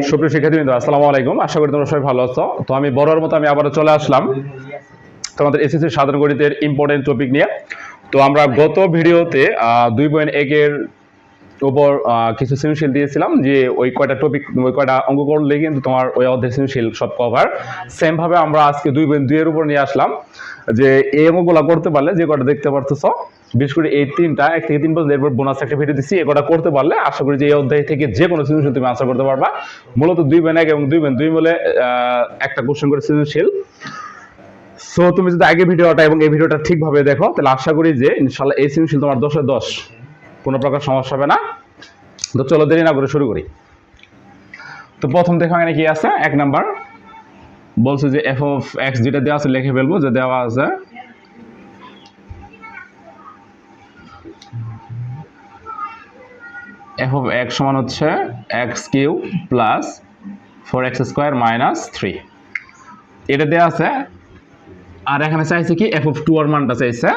সুপ্রিয় শিক্ষার্থীবৃন্দ, আসসালামু আলাইকুম। আশা করি তোমরা সবাই ভালো আছো। তো আমি বরাবর মতো আমি আবারও চলে আসলাম তোমাদের এসএসসি সাধারণ গণিতের ইম্পর্টেন্ট টপিক নিয়ে। তো আমরা গত ভিডিওতে 2.1 এর উপর কিছু সৃজনশীল দিয়েছিলাম, যে ওই কয়টা অঙ্ক করলে কিন্তু তোমার ওই অধ্যায় সৃজনশীল সব কভার। সেম ভাবে আমরা আজকে 2.2 এর উপর নিয়ে আসলাম, যে এই অঙ্কগুলো করতে পারলে যে কয়টা দেখতে পারতেছো, বিশেষ করে এই তিনটা 1 থেকে 3 পর্যন্ত, এরপর বোনাস একটা ভিডিও দিচ্ছি, এই কয়টা করতে পারলে আশা করি যে এই অধ্যায় থেকে যে কোনো সৃজনশীল তুমি আনসার করতে পারবা। মূলত 2.1 এবং 2.2 মিলে একটা কোশ্চেন করে সৃজনশীল। সো তুমি যদি আগে ভিডিওটা এবং এই ভিডিওটা ঠিকভাবে দেখো, তাহলে আশা করি যে ইনশাল্লাহ এই সৃজনশীল তোমার 10-এ 10, কোনো প্রকার সমস্যা হবে না। তো চলো দেরি না করে শুরু করি। তো প্রথম দেখো এখানে কি আছে, 1 নাম্বার বলছে যে এফ অফ এক্স, যেটা দেওয়া আছে লিখে ফেলবো, যে দেওয়া আছে এফ অফ এক্স সমান হচ্ছে x cube plus 4x square minus 3, এটা দেওয়া আছে। আর এখানে চাইছে কি এফ অফ 2 এর মানটা চাইছে,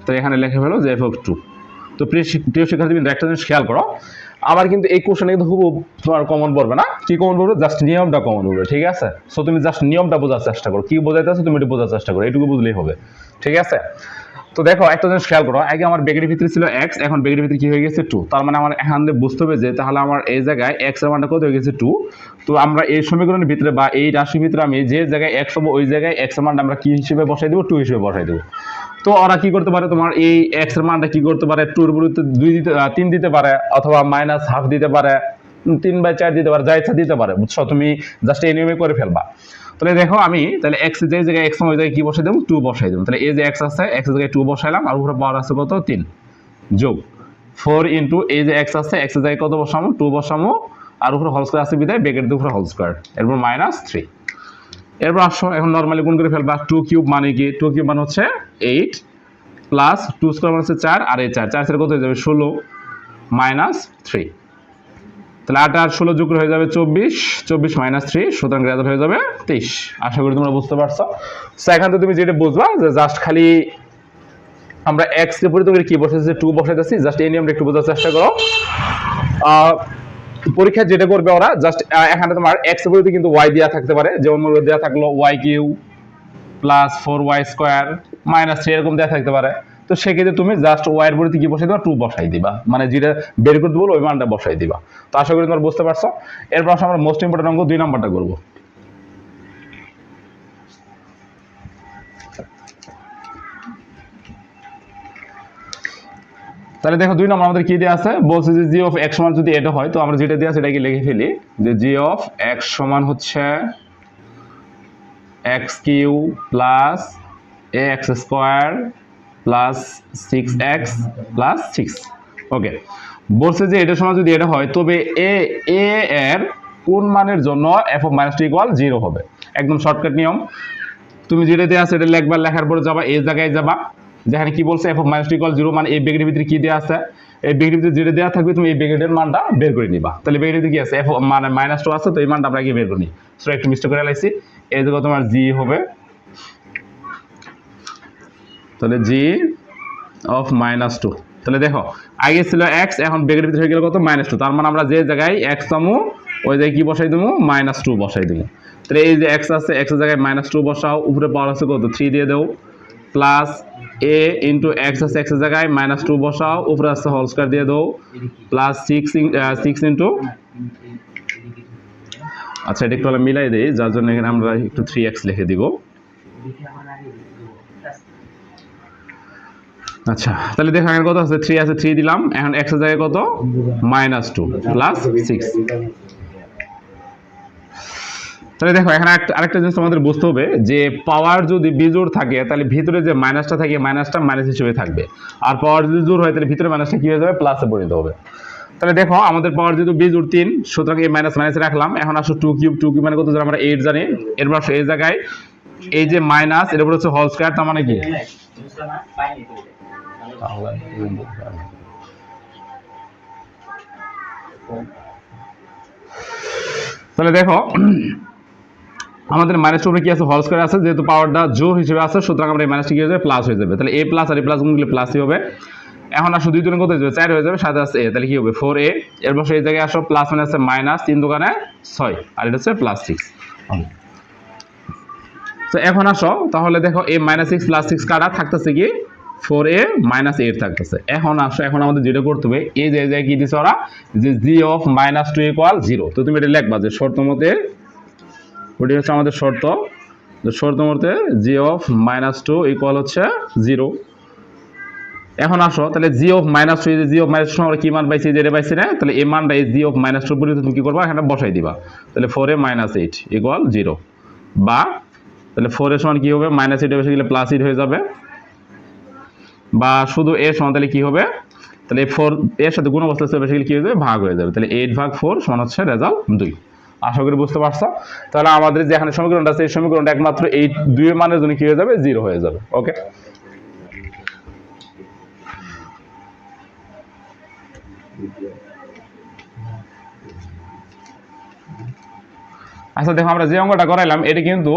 তো এখানে লিখে ফেলো যে এফ অফ 2। তো প্রিয় শিক্ষার্থীবৃন্দ, একটা জিনিস খেয়াল করো, আবার কিন্তু এই কোশ্চেনে কিন্তু খুব তোমার কমন পড়বে না। কি কমন পড়বে? জাস্ট নিয়মটা কমন পড়বে, ঠিক আছে? সো তুমি জাস্ট নিয়মটা বোঝার চেষ্টা করো, কি বোঝাইতেছো তুমি এটা বোঝার চেষ্টা করো, এটুকু বুঝলেই হবে, ঠিক আছে? তো দেখো একটা জিনিস খেয়াল করো, আগে আমার ব্র্যাকেটের ভিতরে ছিল x, এখন ব্র্যাকেটের ভিতরে কি হয়ে গেছে 2। তার মানে আমার এখান থেকে বুঝতে হবে যে তাহলে আমার এই জায়গায় x এর মানটা কত হয়ে গেছে 2। তো আমরা এই সমীকরণের ভিতরে বা এই রাশির ভিতরে আমি যে জায়গায় x পাবো ওই জায়গায় x এর মানটা আমরা কি হিসেবে বসাই দেবো? 2 হিসেবে বসাই দেবো। তো ওরা কি করতে পারে, তোমার এই x এর মানটা কি করতে পারে, 2 এর পরিবর্তে 3 দিতে পারে, অথবা মাইনাস হাফ দিতে পারে, 3/4 দিতে পারে, যা ইচ্ছা দিতে পারে, বুঝছো? তুমি জাস্ট এই নিয়মে করে ফেলবা। তাহলে দেখো আমি তাহলে x যে জায়গায় x ওই জায়গায় কি বসাই দেবো? 2 বসাই দেবো। তাহলে এই যে x আছে, x এর জায়গায় 2 বসাইলাম, আর উপরে পাওয়ার আছে কত? 3 যোগ 4 ইনটু এই যে x আছে, x এর জায়গায় কত বসামো? 2 বসামো, আর উপরে হোল স্কয়ার আছে বিদায় ব্র্যাকেটের উপরে হোল স্কয়ার, এরপর মাইনাস 3। এরপর আসো এখন নরমালি গুণ করে ফেলবা। 2 কিউব মানে কি? 2 কিউব মানে হচ্ছে 8 প্লাস 2 স্কয়ার মানে হচ্ছে 4, আর এই 4 সেটা কত হয়ে যাবে? 16 মাইনাস 3। তাহলে 8 আর 16 যোগ হয়ে যাবে 24, 24 মাইনাস 3, সুতরাং রেজাল্ট হয়ে যাবে 23। আশা করি তোমরা বুঝতে পারছো। সো এখান থেকে তুমি যেটা বুঝবা, যে জাস্ট খালি আমরা x কে পরিবর্তন করে কি বসাইছি? 2 বসাইতেছি। জাস্ট এই নিয়মটা একটু বোঝার চেষ্টা করো। পরীক্ষায় যেটা করবে ওরা, জাস্ট এখানে তোমার x এর পরিবর্তে কিন্তু y দেওয়া থাকতে পারে, যেমন দেওয়া থাকলো y cube plus 4y square minus 3, এরকম দেওয়া থাকতে পারে। তো সেক্ষেত্রে তুমি জাস্ট ওয়াই এর পরিবর্তে কি বসাই দিবা? 2 বসাই দিবা, মানে যেটা বের করতে বলবো ওই মানটা বসাই দিবা। তো আশা করি তোমরা বুঝতে পারছো। এরপর আমরা মোস্ট ইম্পর্টেন্ট অঙ্ক 2 নাম্বারটা করবো। তাহলে দেখো 2 নম্বর আমাদের কি দেওয়া আছে, বলছে যে জি অফ x সমান যদি এটা হয়, তো আমরা যেটা দেওয়া আছে এটাকে লিখে ফেলি, যে জি অফ x সমান হচ্ছে x cube plus ax square plus 6x plus 6। Okay, বলছে যে এটা সমান যদি এটা হয়, তবে এ এর কোন মানের জন্য f অফ -2 ইকুয়াল 0 হবে? একদম শর্টকাট নিয়ম, তুমি যেটা দেওয়া আছে এটা লিখবা, লেখার পরে যাবা এই জায়গায় যাবা, যেখানে কি বলছে f অফ -2 ইকুয়াল 0, মানে এই ব্র্যাকেটের ভিতরে কি দেওয়া আছে, এই ব্র্যাকেটের ভিতরে যেটা দেওয়া থাকবে তুমি এই ব্র্যাকেটের মানটা বের করে নিবা। তাহলে ব্র্যাকেটের ভিতরে কি আছে? f মানে -2 আছে, তো এই মানটা আমরা কি বের করি? সো একটু মিস্টেক করে লাইছি, এই জায়গায় তোমার g হবে, তাহলে g অফ -2। তাহলে দেখো আগে ছিল x, এখন ব্র্যাকেটের ভিতরে হয়ে গেল কত? -2। তার মানে আমরা যে জায়গায় x পাবো ওই জায়গায় কি বসাই দেবো? -2 বসাই দেবো। তাহলে এই যে x আছে, x এর জায়গায় -2 বসাও, উপরে পাওয়ার আছে কত? 3 দিয়ে দাও, প্লাস a ইন্টু x আছে, x এর জায়গায় -2 বসাও, উপরে আছে হোল স্কয়ার দিয়ে দাও, প্লাস 6 ইন্টু, আচ্ছা এটা একটু মিলাই দেই, যার জন্য এখানে আমরা একটু 3x লিখে দিব। আচ্ছা তাহলে দেখো এখানে কত আছে? 3 আছে, 3 দিলাম, এখন x এর জায়গায় কত? -2 প্লাস 6। তাহলে দেখো এখানে আরেকটা জিনিস আমাদের বুঝতে হবে, যে পাওয়ার যদি বিজোড় থাকে তাহলে ভিতরে যে মাইনাসটা থাকে মাইনাসটা মাইনাস হিসেবে থাকবে, আর পাওয়ার যদি জোড় হয় তাহলে ভিতরে মাইনাসটা কি হয়ে যাবে? প্লাসে পরিণত হবে। তাহলে দেখো আমাদের পাওয়ার যেহেতু বিজোড় 3, সুতরাং এই মাইনাস মাইনাসে রাখলাম। এখন আসো 2 কিউব মানে কত? আমরা 8 জানি। এরপর আসো এই জায়গায় এই যে মাইনাস, এর উপর হচ্ছে হোল স্কয়ার, তার মানে কি? তাহলে দেখো আমাদের মাইনাসের উপরে কি আছে? হোল স্কয়ার আছে, যেহেতু পাওয়ারটা জোড় হিসেবে আছে, সুতরাং আমরা এই মাইনাসটা কি হয়ে যাবে? প্লাস হয়ে যাবে। তাহলে a প্লাস আর a প্লাস গুণ করলে প্লাসই হবে। এখন আসো 2 দুগুণে কত হয়ে যাবে 4 হয়ে যাবে, সাথে আছে a, তাহলে কি হবে 4a। এর বসে এই জায়গায় আসো প্লাস মানে আছে মাইনাস 3 দুগুণে 6 আর এটা হচ্ছে প্লাস 6। তো এখন আসো তাহলে দেখো a -6 প্লাস 6 কাটা থাকতেছে কি 4a - 8 থাকতেছে। এখন আসো এখন আমাদের যেটা করতে হবে এই যে কি দিছে ওরা যে g অফ -2 = 0। তো তুমি এটা লিখবা যে শর্ত মতে ওটা হচ্ছে আমাদের শর্ত, যে শর্ত মতে g অফ -2 = হচ্ছে 0। এখন আসো তাহলে g অফ -2 যে g অফ -2 আমরা কি মান পাইছি যেটা পাইছি না, তাহলে এই মানটা এই g অফ -2 এর পরিবর্তে তুমি কি করবা এখানে বসাই দিবা, তাহলে 4a - 8 = 0 বা তাহলে 4 এর সমান কি হবে -8 এর বসে গেলে +8 হয়ে যাবে, বা শুধু a সমান তাহলে কি হবে তাহলে 4 এর সাথে গুণ অবস্থায় বসে গেলে কি হয়ে যাবে ভাগ হয়ে যাবে, তাহলে 8/4 সমান হচ্ছে রেজাল্ট 2। আশা করি বুঝতে পারছো। তাহলে আমাদের যে এখানে সমীকরণটা আছে এই সমীকরণটা একমাত্র এই 2 এর মানের জন্য কি হয়ে যাবে 0 হয়ে যাবে। ওকে, আচ্ছা দেখো আমরা যে অঙ্কটা করাইলাম এটা কিন্তু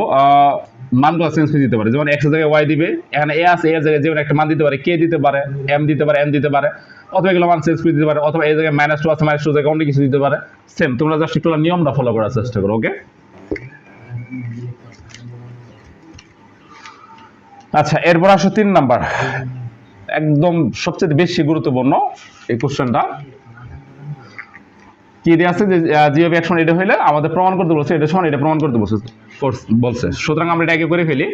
মানগুলো চেঞ্জ করে দিতে পারে, যেমন x এর জায়গায় y দিবে, এখানে a আছে এর জায়গায় যেমন একটা মান দিতে পারে k দিতে পারে, m দিতে পারে, n দিতে পারে, অথবা এগুলো মান চেঞ্জ করে দিতে পারে, অথবা এই জায়গায় -2 আছে -2 জায়গায় অন্য কিছু দিতে পারে। সেম তোমরা জাস্ট একটু নিয়মটা ফলো করার চেষ্টা করো। ওকে, আচ্ছা এরপর আসো 3 নাম্বার, একদম সবচেয়ে বেশি গুরুত্বপূর্ণ এই কোশ্চেনটা। কি দিয়ে আছে যে জি অফ x এটা হইলে আমাদের প্রমাণ করতে বলছে এটা সমান এটা প্রমাণ করতে বলছে। সুতরাং আমরা এটা আগে করে ফেলি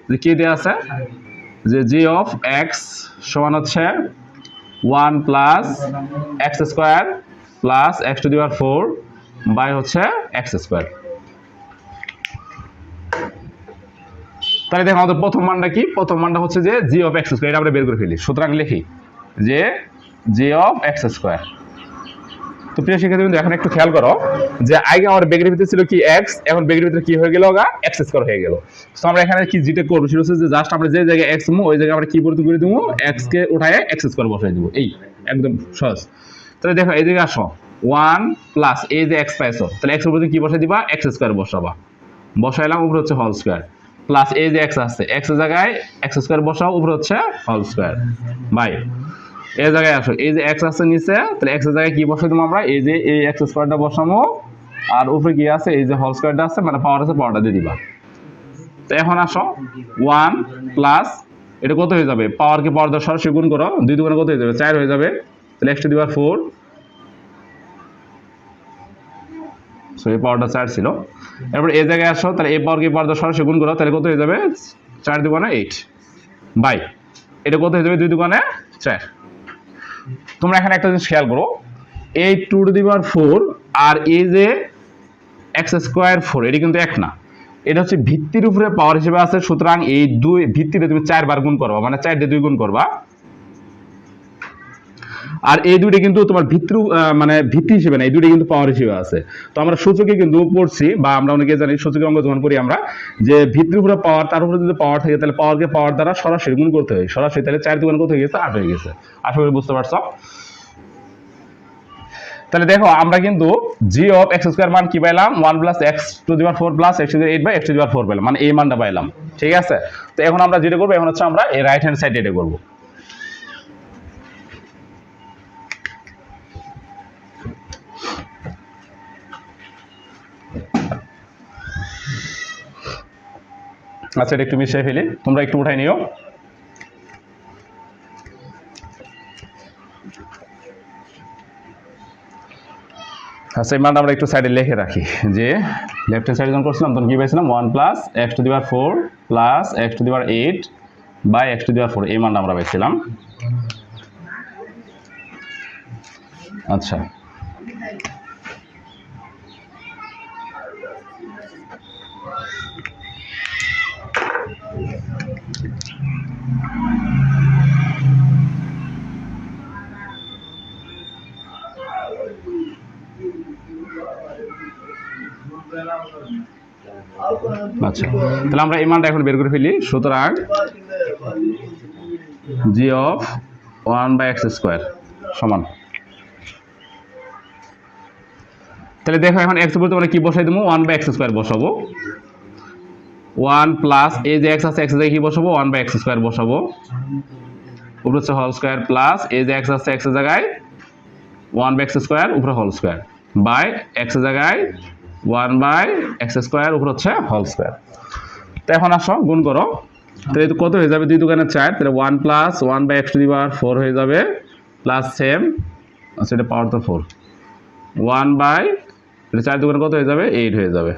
যে কি দিয়ে আছে যে জি অফ x সমান হচ্ছে 1 plus x square plus x to the power 4 by হচ্ছে x স্কয়ার। তাহলে দেখো আমাদের প্রথম মানটা কি, প্রথম মানটা হচ্ছে যে জি অফ x স্কয়ার, এটা আমরা বের করে ফেলি। সুতরাং লিখি যে জি অফ x স্কয়ার। তো প্রিয় শিক্ষার্থী বন্ধু এখন একটু খেয়াল করো যে আগে আমার বেগের ভিতরে ছিল কি x, এখন বেগের ভিতরে কি হয়ে গেল x স্কয়ার হয়ে গেল। তো আমরা এখানে কি যেটা করব সেটা হচ্ছে যে জাস্ট আমরা যে জায়গায় x মু ওই জায়গায় আমরা কি পরিবর্তন করে দেবো x কে উঠায় x স্কয়ার বসাই দেবো, এই একদম সহজ। তাহলে দেখো এই জায়গায় আসো 1 প্লাস এই যে x পাইছো তাহলে x এর উপরে কি বসাই দিবা x স্কয়ার বসাবা, বসাইলাম উপরে হচ্ছে হোল স্কয়ার, প্লাস এই যে x আছে x এর জায়গায় x স্কয়ার বসাও উপরে হচ্ছে হোল স্কয়ার বাই এই জায়গায় আসো এই যে x আছে নিচে তাহলে x এর জায়গায় কি বসাই দেবো আমরা এই যে এই x স্কয়ারটা বসাবো আর উপরে কি আছে এই যে হোল স্কয়ারটা আছে মানে পাওয়ার আছে পাওয়ারটা দিয়ে দিবা। তো এখন আসো 1 প্লাস এটা কত হয়ে যাবে পাওয়ারকে পাওয়ার দ্বারা সরাসরি গুণ করো 2 দুগুণে কত হয়ে যাবে 4 হয়ে যাবে, তাহলে x to the power 4 so এই পাওয়ারটা 4 ছিল। এরপর এই জায়গায় আসো তাহলে এই পাওয়ারকে পাওয়ার দ্বারা সরাসরি গুণ করো তাহলে কত হয়ে যাবে 4 দুগুণে 8 বাই এটা কত হয়ে যাবে 2 দুগুণে 4। তোমরা এখানে একটা জিনিস খেয়াল করো এই 2 টু দি পাওয়ার 4 আর এই যে x স্কয়ার 4 এটা কিন্তু এক না, এটা হচ্ছে ভিত্তির উপরে পাওয়ার হিসেবে আছে। সুতরাং এই দুই ভিত্তিতে তুমি 4 বার গুণ করবা মানে 4 দিয়ে 2 গুণ করবা, আর এই দুইটা কিন্তু তোমার ভিত্তি মানে ভিত্তি হিসেবে না, এই দুইটা কিন্তু পাওয়ার হিসেবে আছে। তো আমরা সূচকে কিন্তু পড়ছি বা আমরা অনেকে জানি সূচকের অঙ্ক যখন করি আমরা যে ভিত্তির উপরে পাওয়ার তার উপরে যদি পাওয়ার থাকে তাহলে পাওয়ারকে পাওয়ার দ্বারা সরাসরি গুণ করতে হয় সরাসরি, তাহলে 4 দুগুণ কত হয়ে গেছে 8 হয়ে গেছে। আশা করি বুঝতে পারছো। তাহলে দেখো আমরা কিন্তু g অফ x স্কয়ার মান কি পাইলাম 1 plus x to the power 4 plus x to the 8 by x to the power 4 পেলাম, মানে এই মানটা পাইলাম। ঠিক আছে, তো এখন আমরা যেটা করব এখন হচ্ছে আমরা এই রাইট হ্যান্ড সাইডে এটা করব। আচ্ছা এটা একটু মিশিয়ে ফেলি, তোমরা একটু উঠাই নিও। আচ্ছা এই মানটা আমরা একটু সাইডে লিখে রাখি যে লেফট হ্যান্ড সাইডে যখন করছিলাম তখন কি পাইছিলাম 1 plus x to the power 4 plus x to the power 8 by x to the power 4 এই মানটা আমরা পাইছিলাম। আচ্ছা আচ্ছা তাহলে আমরা এই মানটা এখন বের করে ফেলি। সুতরাং g of 1 by x square সমান, তাহলে দেখো এখন x বলতে আমরা কি বসাই দেবো 1 বাই x স্কয়ার বসাবো, 1 প্লাস এই যে x আছে x এর জায়গায় কি বসাবো 1 বাই x স্কয়ার বসাবো উপরে হচ্ছে হোল স্কোয়ার প্লাস এই যে এক্স আছে এক্সের জায়গায় 1/x² উপরে হোল স্কোয়ার বাই এক্স এর জায়গায় 1/x² উপরে হচ্ছে হোল স্কোয়ার। তো এখন আসো গুণ করো, তাহলে কত হয়ে যাবে 2 দোকানে 4, তাহলে 1 + 1/x⁴ হয়ে যাবে প্লাস সেম, আচ্ছা এটা পাওয়ার তো 4 এটা 4 দোকানে কত হয়ে যাবে 8 হয়ে যাবে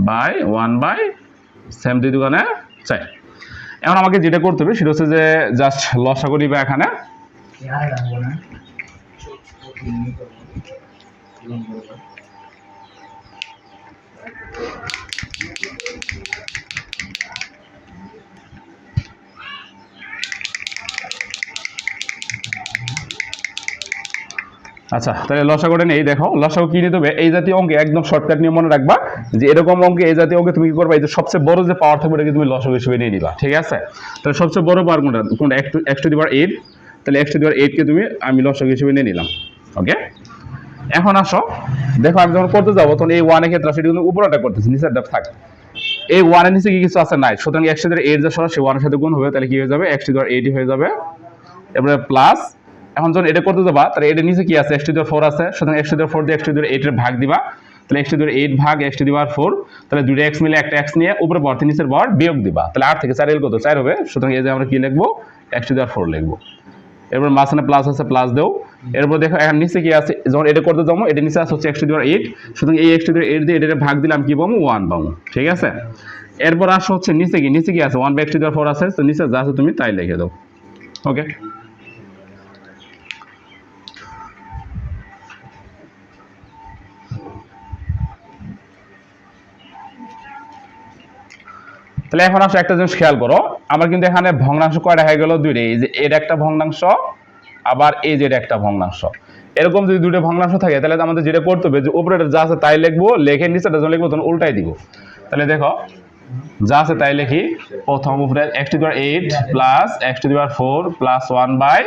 বাই 1/সেম 2 দোকানে 4। এখন আমাকে যেটা করতে হবে সেটা হচ্ছে যে জাস্ট লসাগু নিবা এখানে, আচ্ছা তাহলে লসাগুটা নেই। দেখো লসাগু কি নিতে হবে, এই জাতীয় অঙ্কে একদম শর্টকাট নিয়ে মনে রাখবা যে এরকম অঙ্কে এই জাতীয় অঙ্কে তুমি কি করবা, এই যে সবচেয়ে বড় যে পাওয়ার থাকবে এটাকে তুমি লসাগু হিসেবে নিয়ে নিবা, ঠিক আছে? তাহলে সবচেয়ে বড় পাওয়ার কোনটা x⁴, তাহলে x⁴ কে তুমি আমি লসাগু হিসেবে নিয়ে নিলাম। ওকে, এখন আসো দেখো আমি যখন করতে যাবো তখন এই 1 এর ক্ষেত্রে সেটা কিন্তু উপরটা করতেছি, নিচেরটা থাক। এই 1 এর নিচে কি কিছু আছে নাই, সুতরাং x⁴ যা সরাসরি 1 এর সাথে গুণ হবে, তাহলে কি হয়ে যাবে x⁴ হয়ে যাবে। এবারে প্লাস এখন যখন এটা করতে যাবা তাহলে এটার নিচে কি আছে x⁴ আছে, সুতরাং x⁴ দিয়ে x⁴ এর ভাগ দিবা, তাহলে x⁴ ভাগ x⁴, তাহলে দুইটা x মিলে একটা x নিয়ে উপরে বর্তে নিচের বর বিয়োগ দিবা, তাহলে 8 থেকে 4 এর কত 4 হবে, সুতরাং এই যে আমরা কি লিখবো x⁴ লিখবো। এরপর মাঝখানে প্লাস আছে প্লাস দেও। এরপর দেখো এখন নিচে কি আছে, যখন এটা করতে যাবো এটা নিচে আছে হচ্ছে x⁴, সুতরাং এই x⁴ দিয়ে এটা ভাগ দিলাম কি পাবো 1 পাবো, ঠিক আছে? এরপর আসো হচ্ছে নিচে কি আছে 1/x⁴ আছে, তো নিচে যা আছে তুমি তাই লিখে দাও। ওকে, তাহলে এখন আসো একটা জিনিস খেয়াল করো, আমার কিন্তু এখানে ভগ্নাংশ কয়টা হয়ে গেল দুইটা, এই যে এটা একটা ভগ্নাংশ আবার এই যে এটা একটা ভগ্নাংশ। এরকম যদি দুটো ভগ্নাংশ থাকে তাহলে আমাদের যেটা করতে হবে যে উপরে যা আছে তাই লিখবো, লিখে নিচেটা যখন লিখবো তখন উল্টাই দিব। তাহলে দেখো যা আছে তাই লিখি, প্রথম উপরে x⁴ plus x⁴ plus 1/x⁴।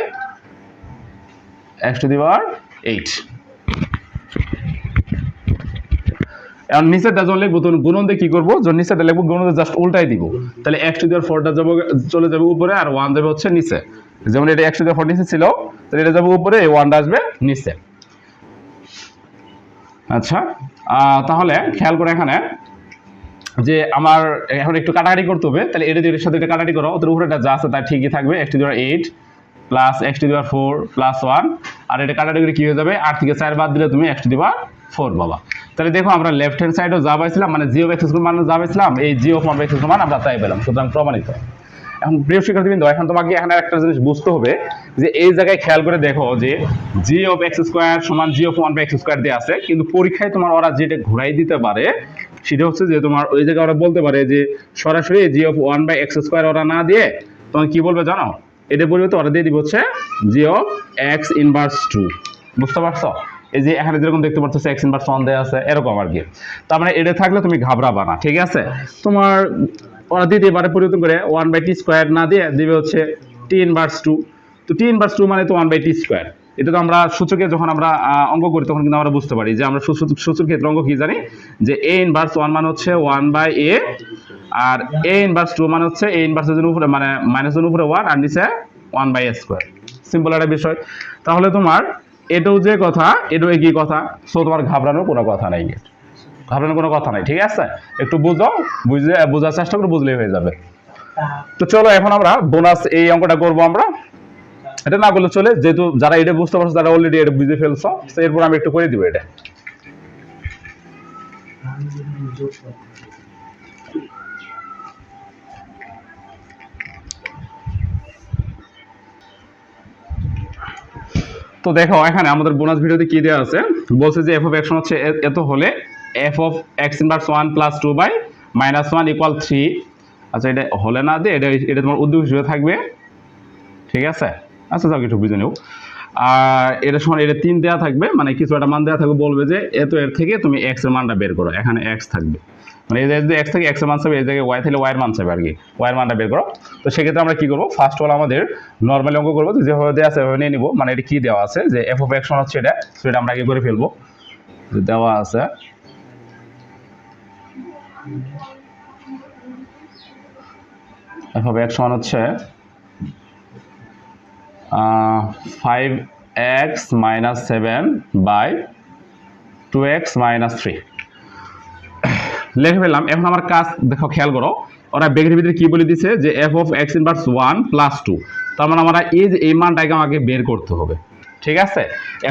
এখন নিচেরটা যখন লিখবো তখন গুণন দিয়ে কি করবো, যখন নিচেরটা লিখবো গুণন দিয়ে জাস্ট উল্টাই দিব, তাহলে x⁴ যাবো চলে যাবে উপরে আর 1 যাবে হচ্ছে নিচে। যেমন এটা x⁴ নিচে ছিল, তাহলে এটা যাবে উপরে, এই 1টা আসবে নিচে। আচ্ছা তাহলে খেয়াল করে এখানে যে আমার এখন একটু কাটাকাটি করতে হবে, তাহলে এটা দিয়ে এর সাথে এটা কাটাকাটি করো, ওদের উপরে যা আছে তাই ঠিকই থাকবে, x⁴ প্লাস x⁴ প্লাস 1, আর এটা কাটাকাটি করে কি হয়ে যাবে 8 থেকে 4 বাদ দিলে তুমি x⁴ পাবা। তাহলে দেখো আমরা লেফট হ্যান্ড সাইডেও যা পাইছিলাম, মানে g(x² মান যা পাইছিলাম, এই g(1/x² মান আমরা তাই পেলাম, সুতরাং প্রমাণিত। এখন প্রিয় শিক্ষার্থীবৃন্দ, এখন তোমাকে এখানে একটা জিনিস বুঝতে হবে যে এই জায়গায় খেয়াল করে দেখো যে g(x² = g(1/x² দিয়ে আছে, কিন্তু পরীক্ষায় তোমার ওরা যেটা ঘুরাই দিতে পারে সেটা হচ্ছে যে তোমার ওই জায়গায় ওরা বলতে পারে যে সরাসরি g(1/x² ওরা না দিয়ে তোমাকে কি বলবে জানো, এটা বলবে তো ওরা দিয়ে দিবে হচ্ছে g(x⁻²). বুঝতে পারছো? এই যে এখানে যেরকম দেখতে পাচ্ছ x⁻1 দেয়া আছে এরকম আর কি। তার মানে এটা থাকলে তুমি ঘাবড়াবা না, ঠিক আছে? তোমার ওরা দিতে পারে পরিবর্তন করে 1/t² না দিয়ে দিবে হচ্ছে t⁻²। তো t⁻² মানে তো 1/t²। এটা তো আমরা সূচকে যখন আমরা অঙ্ক করি তখন কিন্তু আমরা বুঝতে পারি যে আমরা সূচক ক্ষেত্রে অঙ্ক কি জানি যে a⁻1 মানে হচ্ছে 1/a, আর a⁻2 মানে হচ্ছে a⁻1 এর উপরে মানে -1 উপরে 1 আর নিচে 1/a²। সিম্পল একটা বিষয়। তাহলে তোমার এটাও যে কথা এটাও একই কথা, সো তোমার ঘাবড়ানোর কোনো কথা নাই, ঠিক আছে? একটু বোঝার চেষ্টা করে বুঝলেই হয়ে যাবে। তো চলো এখন আমরা বোনাস এই অঙ্কটা করবো আমরা, এটা না করলে চলে, যেহেতু যারা এটা বুঝতে পারছো তারা অলরেডি এটা বুঝে ফেলছো, তো এরপর আমি একটু করে দিব এটা। তো দেখো এখানে আমাদের বোনাস ভিডিওতে কি দেওয়া আছে, বলছে যে f(x) হচ্ছে এত হলে f(x⁻1 + 2/-1 = 3). আচ্ছা এটা হলে না দিয়ে এটা তোমার উদ্দীপক হিসেবে থাকবে, ঠিক আছে? আচ্ছা যাও একটু বুঝে নেও। আর এটা সমান এটা 3 দেওয়া থাকবে, মানে কিছু একটা মান দেওয়া থাকবে, বলবে যে এত এর থেকে তুমি x এর মানটা বের করো, এখানে x থাকবে, মানে এই জায়গায় যদি x থেকে x এর মান চাবে, এই জায়গায় y থেকে y এর মান চাবে আর কি, y এর মানটা বের করো। তো সেক্ষেত্রে আমরা কি করবো, ফার্স্ট অল আমাদের নর্মালি অঙ্ক করবো, তো যেভাবে দেওয়া আছে সেভাবে নিয়ে নিবো, মানে এটা কি দেওয়া আছে যে f(x) হচ্ছে এটা, সেটা আমরা আগে করে ফেলবো, দেওয়া আছে f(x) হচ্ছে 5x minus 7 by 2x minus 3 লিখে ফেললাম। এখন আমার কাজ দেখো, খেয়াল করো, ওরা ব্র্যাকেটের ভিতরে কি বলে দিছে যে f of x inverse 1 plus 2, তার মানে আমরা এই মানটাকে আমাকে বের করতে হবে। ঠিক আছে,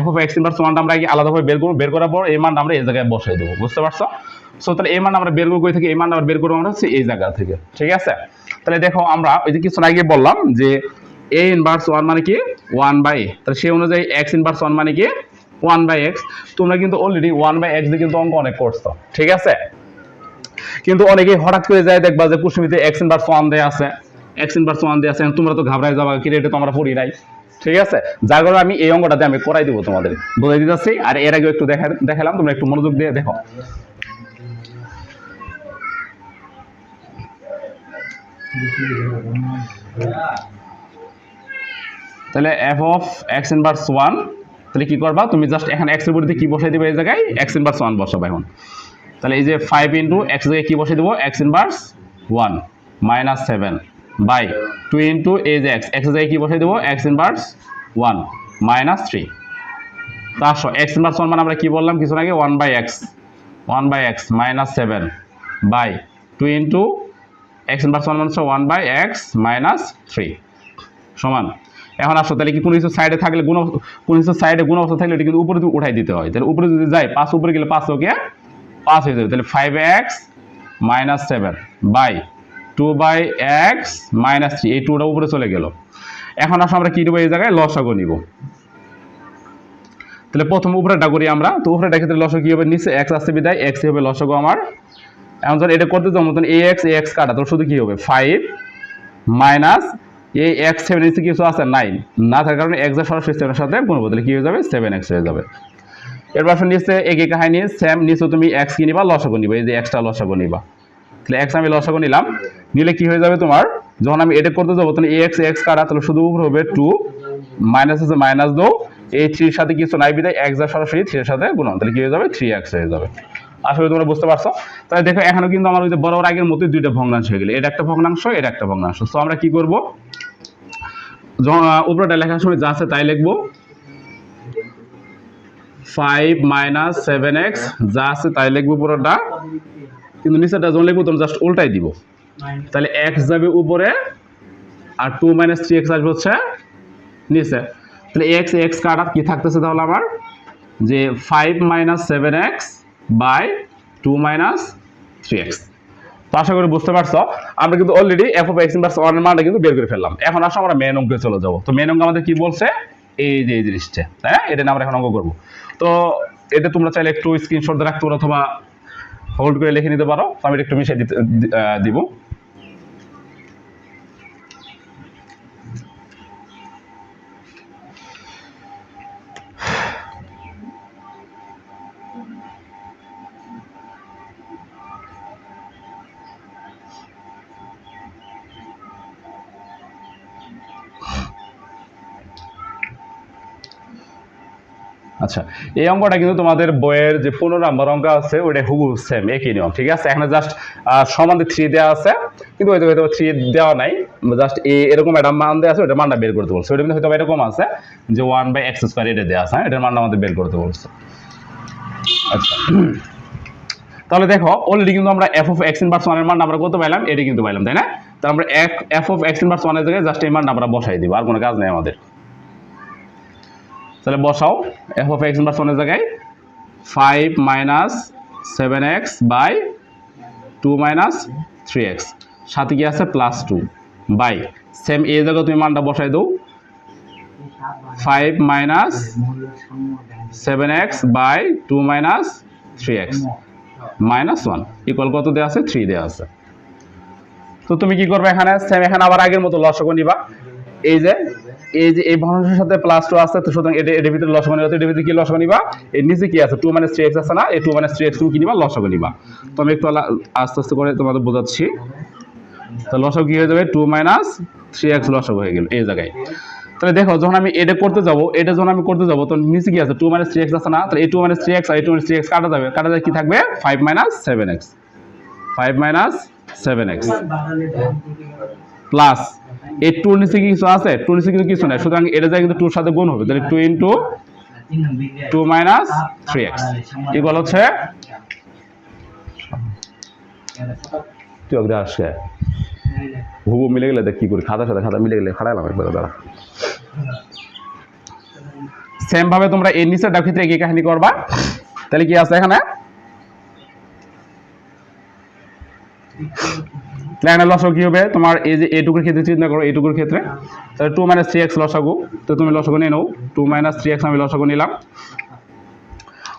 f of x inverse 1টা আমরা আগে আলাদাভাবে বের করব, বের করার পর এই মানটা আমরা এই জায়গায় বসাই দেবো, বুঝতে পারছো? সো তাহলে এই মান আমরা বের করব কই থেকে, এই মান আমরা বের করব আমরা হচ্ছে এই জায়গা থেকে। ঠিক আছে, তাহলে দেখো আমরা ওই যে কিছু আগে বললাম যে a ইনভার্স 1 মানে কি 1/a, তাহলে সেই অনুযায়ী x ইনভার্স 1 মানে কি 1/x। তোমরা কিন্তু অলরেডি 1/x দিয়ে কিন্তু অঙ্ক অনেক করছো, ঠিক আছে? কিন্তু অনেকেই হঠাৎ করে যায় দেখবা যে কুসুমিতে x ইনভার্স 1 দেয়া আছে, x ইনভার্স 1 দেয়া আছে, তোমরা তো ঘাবড়ায় যাবা, কি এটা তো আমরা পড়ি নাই। ঠিক আছে, যার কারণে আমি এই অঙ্কটাতে আমি করাই দিব, তোমাদের বলে দিতেছি। আর এর আগে একটু দেখালাম, তোমরা একটু মনোযোগ দিয়ে দেখো। তাহলে f of x ইনভার্স 1, তাহলে কি করবা তুমি, জাস্ট এখানে x এর পরিবর্তে কি বসাই দিবে, এই জায়গায় x ইনভার্স 1 বসাবা। এখন তাহলে এই যে 5 ইনটু x জায়গায় কি বসাই দেব, x inverse 1 minus 7 by 2 into এই যে x এর জায়গায় কি বসাই দেব, x ইনভার্স 1 মাইনাস 3। তো আসো x ইনভার্স 1 মানে আমরা কি বললাম কিছু আগে, 1/x minus 7 by 2 into x inverse 1 মানে 1/x মাইনাস 3 সমান। এখন আসো তাহলে কি কোনো কিছু সাইডে থাকলে কোনো কিছু সাইডে গুণ অবস্থা থাকলে এটা কিন্তু উপরে উঠাই দিতে হয়। তাহলে উপরে যদি যায় 5 উপরে গেলে 5 ওকে 5 হয়ে যাবে। তাহলে 5x minus 7 by 2/x minus 3, এই 2টা উপরে চলে গেল। এখন আসো আমরা কি দেবো, এই জায়গায় লসাগু নিব। তাহলে প্রথম উপরেটা করি আমরা, তো উপরেটা ক্ষেত্রে লসাগু কি হবে, নিচে x আসছে বিদায় x হবে লসাগু আমার। এখন ধর এটা করতে যাবো মতন ax কাটা, তো শুধু কি হবে 5 মাইনাস এই x 7 নিচে কিছু আছে 9, না থাকার কারণে x এর সরাসরি 7 এর সাথে গুণ হবে, তাহলে কি হয়ে যাবে 7x হয়ে যাবে। এরপর নিচে একই কাহিনী সেম, নিচে তুমি x কি নিবা, লসাগু নিবা, এই যে x টা লসাগু নিবা। তাহলে x আমি লসাগু নিলাম, নিলে কি হয়ে যাবে তোমার, যখন আমি এটা করতে যাবো তখন ax কাটা, তাহলে শুধু উপরে হবে 2 মাইনাস আছে মাইনাস দাও, এই 3 এর সাথে কিছু নাই বিদায় x এর সরাসরি 3 এর সাথে গুণ, তাহলে কি হয়ে যাবে 3x হয়ে যাবে। আসলে তোমরা বুঝতে পারছো? তাহলে দেখো এখানে কিন্তু আমার ওই যে বড় আগের মতোই দুইটা ভগ্নাংশ হয়ে গেল, এটা একটা ভগ্নাংশ, এটা একটা ভগ্নাংশ। সো আমরা কি করব, উপরেটা লেখার সময় যা আছে তাই লিখবো, 5 মাইনাস 7x যা আছে তাই লিখবো পুরোটা, কিন্তু নিচেটা যখন লিখবো তখন জাস্ট উল্টাই দিব। তাহলে x যাবে উপরে আর 2 মাইনাস 3x আসবে হচ্ছে নিচে। তাহলে x কাটা কি থাকতেছে তাহলে আমার, যে 5 minus 7x by 2 minus 3x। তো আশা করি বুঝতে পারছো, আমরা কিন্তু already f of x inverse 1 এর মানটা কিন্তু বের করে ফেললাম। এখন আসো আমরা মেন অঙ্কে চলে যাব। তো মেন অঙ্ক আমাদের কি বলছে, এই যে এই জিনিসটা, তাই না? এটা আমরা এখন অঙ্ক করব। তো এটা তোমরা চাইলে একটু স্ক্রিনশট দিয়ে রাখতে পারো অথবা হোল্ড করে লিখে নিতে পারো, আমি একটু মিশিয়ে দিব। আচ্ছা, এই অঙ্কটা কিন্তু তোমাদের বইয়ের যে 15 নম্বর অঙ্ক আছে ওটা হুবহু সেম একই নিয়ম, ঠিক আছে? এখানে জাস্ট সমানে 3 দেওয়া আছে, কিন্তু হয়তো 3 দেওয়া নাই, জাস্ট এরকম একটা মান দেওয়া আছে, ওটার মানটা বের করতে বলছে। ওটা কিন্তু হয়তো এরকম আছে যে 1/x² এটা দেওয়া আছে, এটার মানটা আমাদের বের করতে বলছে। আচ্ছা, তাহলে দেখো অলরেডি কিন্তু আমরা f of x ইনভার্স 1 এর মান আমরা কত পাইলাম, এটা কিন্তু পাইলাম, তাই না? তো আমরা f of x ইনভার্স 1 এর জায়গায় জাস্ট এই মান আমরা বসাই দিব, আর কোনো কাজ নেই আমাদের। তাহলে বসাও f of x ইনভার্স 1 এর জায়গায় 5 minus 7x by 2 minus 3x, সাথে কি আছে প্লাস 2 বাই সেম এই জায়গায় তুমি মানটা বসাই দাও, 5 minus 7x by 2 minus 3x minus 1 equal কত দেওয়া আছে, 3 দেওয়া আছে। তো তুমি কি করবে, এখানে সেম এখানে আবার আগের মতো লসাগু নিবা, এই যে এই ভগ্নাংশের সাথে প্লাস 2 আছে, তো সুতরাং এর ভিতরে লসাগু নিবা, এর ভিতরে কি লসাগু নিবা, এর নিচে কি আছে 2 মাইনাস 3x আছে না, এই 2 মাইনাস 3x তুমি কি নিবা, লসাগু নিবা। তো আমি একটু আস্তে আস্তে করে তোমাদের বোঝাচ্ছি। তো লসাগু কি হয়ে যাবে, 2 মাইনাস 3x লসাগু হয়ে গেল এই জায়গায়। তাহলে দেখো যখন আমি এটা করতে যাব, এটা যখন আমি করতে যাব তখন নিচে কি আছে 2 মাইনাস 3x আছে না, তাহলে এই 2 মাইনাস 3x আর এই 2 মাইনাস 3x কাটা যায় কি থাকবে 5 minus 7x, 5 minus 7x। Plus এই 2 নিচে কি কিছু আছে? 2 নিচে কিন্তু কিছু নাই, সুতরাং এটা যায় কিন্তু 2 এর সাথে গুণ হবে, তাহলে 2 ইনটু 2 মাইনাস 3x ইকুয়াল হচ্ছে তুই অগ্রে আসে হুবু মিলে গেলে দেখ কি করি, খাতার সাথে খাতা মিলে গেলে খাড়াইলাম একবার দ্বারা। সেম ভাবে তোমরা এর নিচের ক্ষেত্রে কি কাহিনী করবা, তাহলে কি আছে এখানে এখানে লসাগু কি হবে তোমার, এই যে এটুকুর ক্ষেত্রে চিন্তা করো, এটুকুর ক্ষেত্রে তাহলে 2 - 3x লসাগু, তো তুমি লসাগু নিয়ে নাও, 2 - 3x আমি লসাগু নিলাম।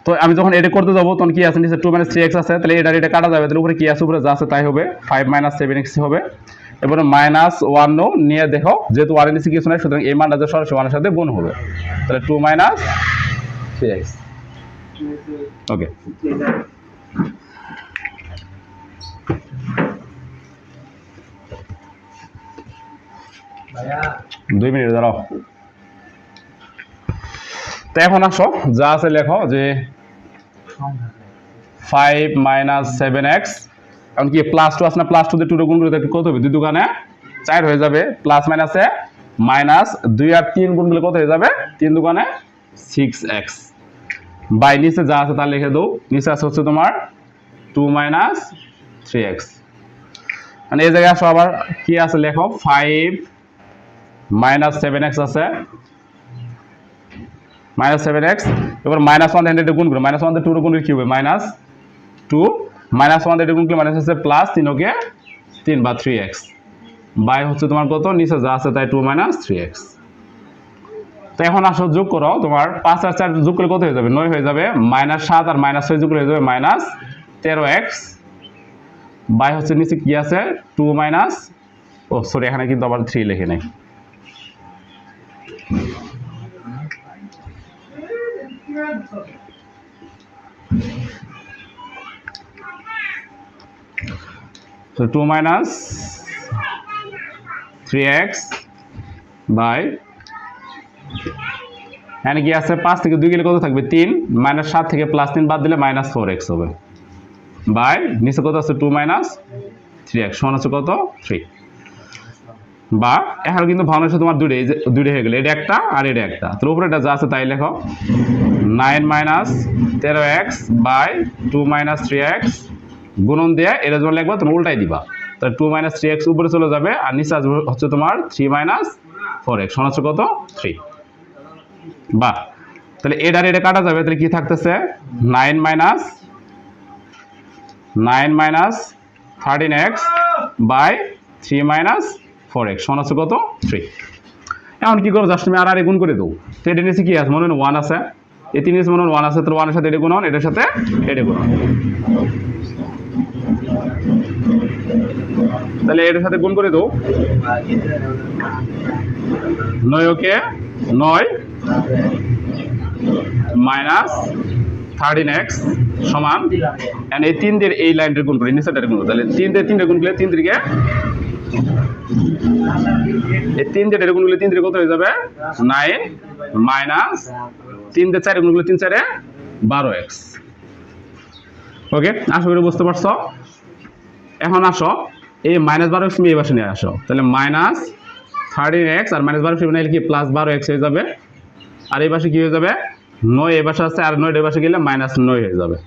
তো আমি যখন এটা করতে যাবো তখন কি আছে নিচে 2 - 3x আছে, তাহলে এটা কাটা যাবে, তাহলে উপরে কি আছে, উপরে যা আছে তাই হবে, 5 - 7x হবে। এবারে -1 নিয়ে দেখো, যেহেতু 1 এর নিচে কিছু নাই সুতরাং এই মানটা সরাসরি 1 এর সাথে গুণ হবে, তাহলে 2 - 3x। ওকে, ভাইয়া 2 মিনিট দাঁড়াও। তো এখন আসো যা আছে লেখো যে 5 - 7x, এখন কি +2 আছে না, +2 দিয়ে 2 গুণ করে কত হবে, 2 দোকানে 4 হয়ে যাবে, প্লাস মাইনাসে -2 আর 3 গুণ করলে কত হয়ে যাবে, 3 দোকানে 6x, বাই নিচে যা আছে তা লিখে দাও, নিচে আছে হচ্ছে তোমার 2 - 3x, মানে এই জায়গায় আসো আবার কি আছে লেখো 5 - 7x আছে, -7x, এবার -1 দিয়ে গুণ করো, -1 দিয়ে 2 গুণ করলে কি হবে, -2, -1 দিয়ে গুণ করলে মাইনাস আছে প্লাস 3 ওকে 3 বা 3x, বাই হচ্ছে তোমার কত, নিচে যা আছে তাই 2 - 3x। তো এখন আসো যোগ করো, তোমার 5 আর 4 যোগ করলে কত হয়ে যাবে, 9 হয়ে যাবে, -7 আর -6 যোগ করলে হয়ে যাবে -13x, বাই হচ্ছে নিচে কি আছে 2 ও সরি এখানে কিন্তু আবার 3 লিখে নেই, so 2 - 3x বাই এখানে কি আছে 5 থেকে 2 গেলে কত থাকবে 3, -7 থেকে +3 বাদ দিলে -4x হবে, বাই নিচে কত আছে 2 - 3x সমান আছে কত 3, বা এখন কিন্তু ভাঙানো তোমার দুটো হয়ে গেলে, এটা একটা আর এটা একটা, তো উপরে এটা যা আছে তাই লেখো 9 - 13x বাই 2 - 3x গুণন দিয়ে এটা যখন লিখবা তুমি উল্টাই দিবা, তাহলে 2 - 3x উপরে চলে যাবে আর নিচে আসবে হচ্ছে তোমার 3 - 4x সমান হচ্ছে কত 3, বা তাহলে এটা আর এটা কাটা যাবে, তাহলে কি থাকতেছে 9 - 13x বাই 3 - 4x সমান হচ্ছে কত 3। এখন কি করবো, জাস্ট তুমি আর গুণ করে দেবো, তো এটা নিচে কি আছে মনে হয় 1 আছে, এই 3 নিচে মনে হয় 1 আছে, তো 1 এর সাথে এটা গুণ, এটার সাথে এটা গুণ, তাহলে এটার সাথে গুণ করে দেবো, 9 ওকে 9 -13x সমান, এই 3 দিয়ে এই লাইনটা গুণ করি, নিচেটার গুণ, তাহলে 3 দিয়ে 3 গুণ করলে 3 দিকে এই 3 দিয়ে এটা গুণ করলে 3 দিয়ে কত হয়ে যাবে 9 মাইনাস 3 দিয়ে 4 গুণ করলে 3 4 12x। ওকে, আশা করি বুঝতে পারছো। এখন আসো এই -12x তুমি এই পাশে নিয়ে আসো, তাহলে -13x আর -12x নিলে কি +12x হয়ে যাবে, আর এই পাশে কি হয়ে যাবে 9 এই পাশে আছে, আর 9 এই পাশে গেলে -9 হয়ে যাবে।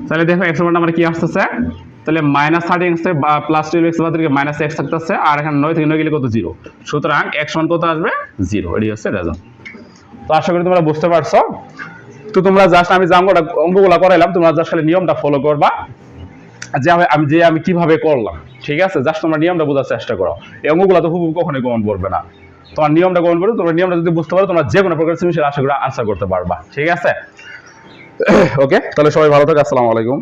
তাহলে দেখো x সমান আমরা কি আসতেছে, তাহলে -13x থেকে +12x বাদ দিয়ে -x থাকতেছে, আর এখানে 9 থেকে 9 গেলে কত 0, সুতরাং x সমান কত আসবে 0, এটাই হচ্ছে রেজাল্ট। তো আশা করি তোমরা বুঝতে পারছো। তো তোমরা জাস্ট আমি যে অঙ্কগুলো করাইলাম তোমরা জাস্ট খালি নিয়মটা ফলো করবা, যে আমি কিভাবে করলাম, ঠিক আছে, জাস্ট তোমরা নিয়মটা বোঝার চেষ্টা করো, এই অঙ্কগুলো তো হুবহু কখনোই কমন পড়বে না, তোমার নিয়মটা কমন পড়বে, তোমার নিয়মটা যদি বুঝতে পারো তোমরা যে কোনো প্রকার সেমিস্টার আশা করি আনসার করতে পারবা, ঠিক আছে। ওকে, তাহলে সবাই ভালো থাকো, আসসালামু আলাইকুম।